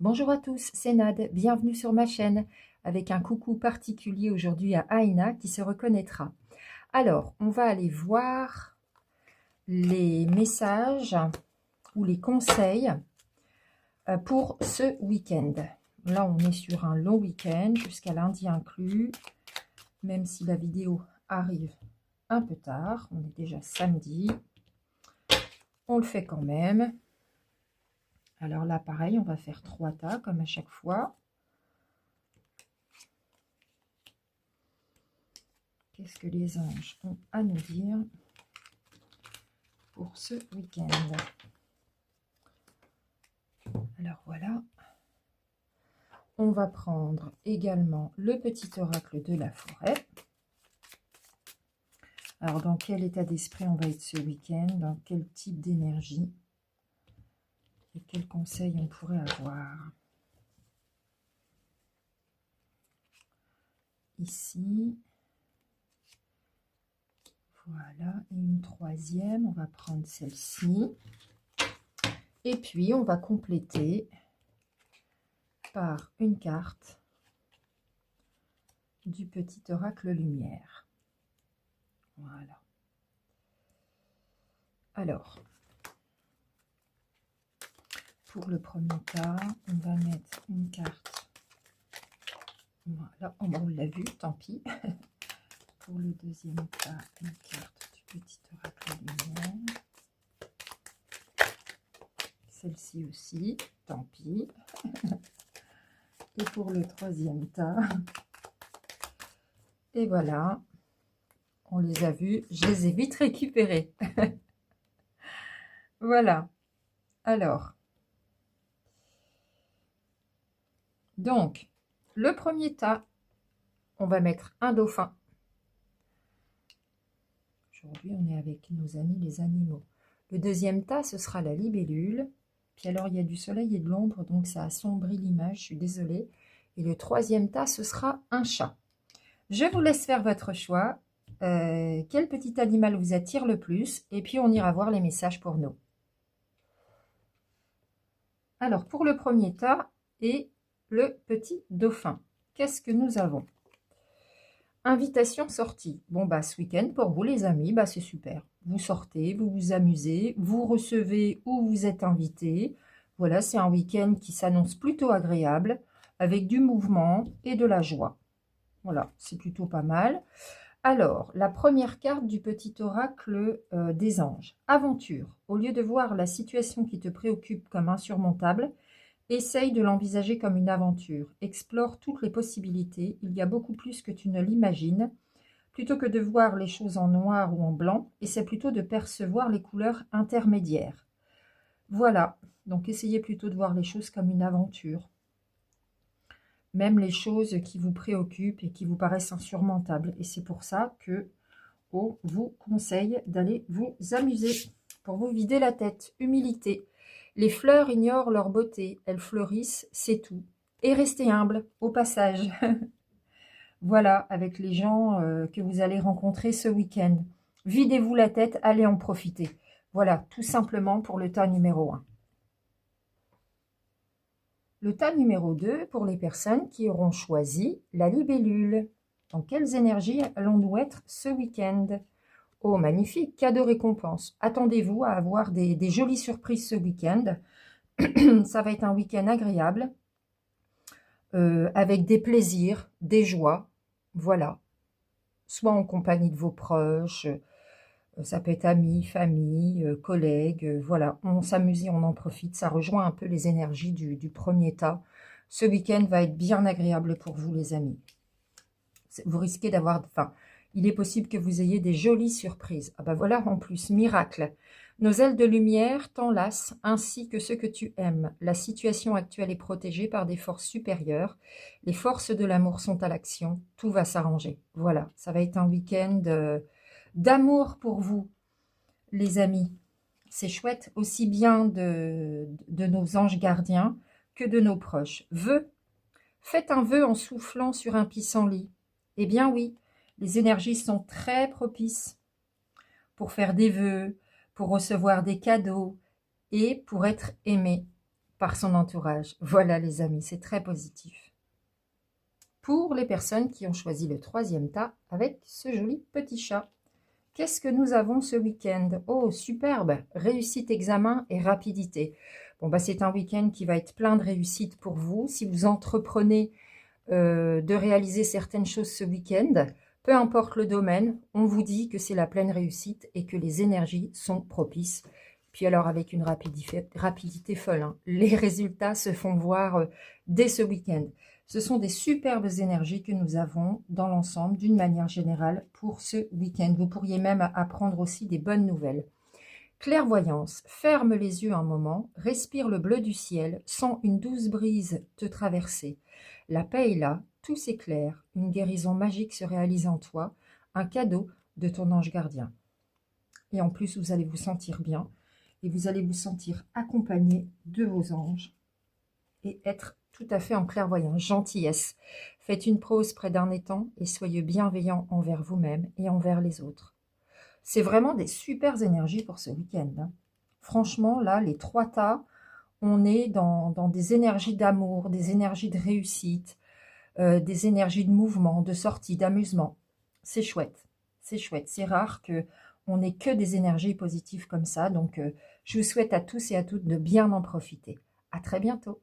Bonjour à tous, c'est Nad, bienvenue sur ma chaîne, avec un coucou particulier aujourd'hui à Aïna qui se reconnaîtra. Alors, on va aller voir les messages ou les conseils pour ce week-end. Là, on est sur un long week-end, jusqu'à lundi inclus, même si la vidéo arrive un peu tard. On est déjà samedi, on le fait quand même. Alors là, pareil, on va faire 3 tas, comme à chaque fois. Qu'est-ce que les anges ont à nous dire pour ce week-end? Alors voilà. On va prendre également le petit oracle de la forêt. Alors, dans quel état d'esprit on va être ce week-end? Dans quel type d'énergie? Et quels conseils on pourrait avoir? Ici. Voilà. Et une troisième. On va prendre celle-ci. Et puis, on va compléter par une carte du petit oracle lumière. Voilà. Alors, pour le premier tas, on va mettre une carte. Voilà, on l'a vu, tant pis. Pour le deuxième tas, une carte du petit oracle lumière. Celle-ci aussi, tant pis. Et pour le troisième tas, et voilà, on les a vus, je les ai vite récupérés. Voilà. Alors, donc, le premier tas, on va mettre un dauphin. Aujourd'hui, on est avec nos amis les animaux. Le deuxième tas, ce sera la libellule. Puis alors, il y a du soleil et de l'ombre, donc ça assombrit l'image, je suis désolée. Et le troisième tas, ce sera un chat. Je vous laisse faire votre choix. Quel petit animal vous attire le plus? Et puis, on ira voir les messages pour nous. Alors, pour le premier tas et le petit dauphin, qu'est-ce que nous avons? Invitation sortie. Bon, bah, ce week-end, pour vous, les amis, bah, c'est super. Vous sortez, vous vous amusez, vous recevez ou vous êtes invité. Voilà, c'est un week-end qui s'annonce plutôt agréable, avec du mouvement et de la joie. Voilà, c'est plutôt pas mal. Alors, la première carte du petit oracle des anges. Aventure. Au lieu de voir la situation qui te préoccupe comme insurmontable, essaye de l'envisager comme une aventure. Explore toutes les possibilités. Il y a beaucoup plus que tu ne l'imagines. Plutôt que de voir les choses en noir ou en blanc, essaie plutôt de percevoir les couleurs intermédiaires. Voilà. Donc, essayez plutôt de voir les choses comme une aventure. Même les choses qui vous préoccupent et qui vous paraissent insurmontables. Et c'est pour ça que on vous conseille d'aller vous amuser, pour vous vider la tête. Humilité. Les fleurs ignorent leur beauté, elles fleurissent, c'est tout. Et restez humble au passage. Voilà, avec les gens que vous allez rencontrer ce week-end. Videz-vous la tête, allez en profiter. Voilà, tout simplement pour le tas numéro 1. Le tas numéro 2, pour les personnes qui auront choisi la libellule. Dans quelles énergies allons-nous être ce week-end? Oh, magnifique, cadeau récompense. Attendez-vous à avoir des jolies surprises ce week-end. Ça va être un week-end agréable, avec des plaisirs, des joies. Voilà. Soit en compagnie de vos proches, ça peut être amis, famille, collègues. Voilà, on s'amuse et on en profite. Ça rejoint un peu les énergies du premier tas. Ce week-end va être bien agréable pour vous, les amis. Vous risquez d'avoir... Enfin, il est possible que vous ayez des jolies surprises. Ah ben voilà, en plus, miracle. Nos ailes de lumière t'enlacent, ainsi que ceux que tu aimes. La situation actuelle est protégée par des forces supérieures. Les forces de l'amour sont à l'action. Tout va s'arranger. Voilà, ça va être un week-end d'amour pour vous, les amis. C'est chouette, aussi bien de nos anges gardiens que de nos proches. Vœux. Faites un vœu en soufflant sur un pissenlit. Eh bien oui, les énergies sont très propices pour faire des vœux, pour recevoir des cadeaux et pour être aimé par son entourage. Voilà les amis, c'est très positif. Pour les personnes qui ont choisi le troisième tas avec ce joli petit chat. Qu'est-ce que nous avons ce week-end? Oh, superbe! Réussite, examen et rapidité. Bon, bah, c'est un week-end qui va être plein de réussite pour vous. Si vous entreprenez de réaliser certaines choses ce week-end, peu importe le domaine, on vous dit que c'est la pleine réussite et que les énergies sont propices. Puis alors, avec une rapidité folle, hein, les résultats se font voir dès ce week-end. Ce sont des superbes énergies que nous avons dans l'ensemble, d'une manière générale, pour ce week-end. Vous pourriez même apprendre aussi des bonnes nouvelles. Clairvoyance, ferme les yeux un moment, respire le bleu du ciel, sens une douce brise te traverser. La paix est là, tout s'éclaire, une guérison magique se réalise en toi, un cadeau de ton ange gardien. Et en plus, vous allez vous sentir bien et vous allez vous sentir accompagné de vos anges et être tout à fait en clairvoyance, gentillesse. Faites une pause près d'un étang et soyez bienveillant envers vous-même et envers les autres. C'est vraiment des super énergies pour ce week-end. Hein. Franchement, là, les 3 tas, on est dans des énergies d'amour, des énergies de réussite, des énergies de mouvement, de sortie, d'amusement. C'est chouette, c'est chouette. C'est rare qu'on n'ait que des énergies positives comme ça. Donc, je vous souhaite à tous et à toutes de bien en profiter. À très bientôt.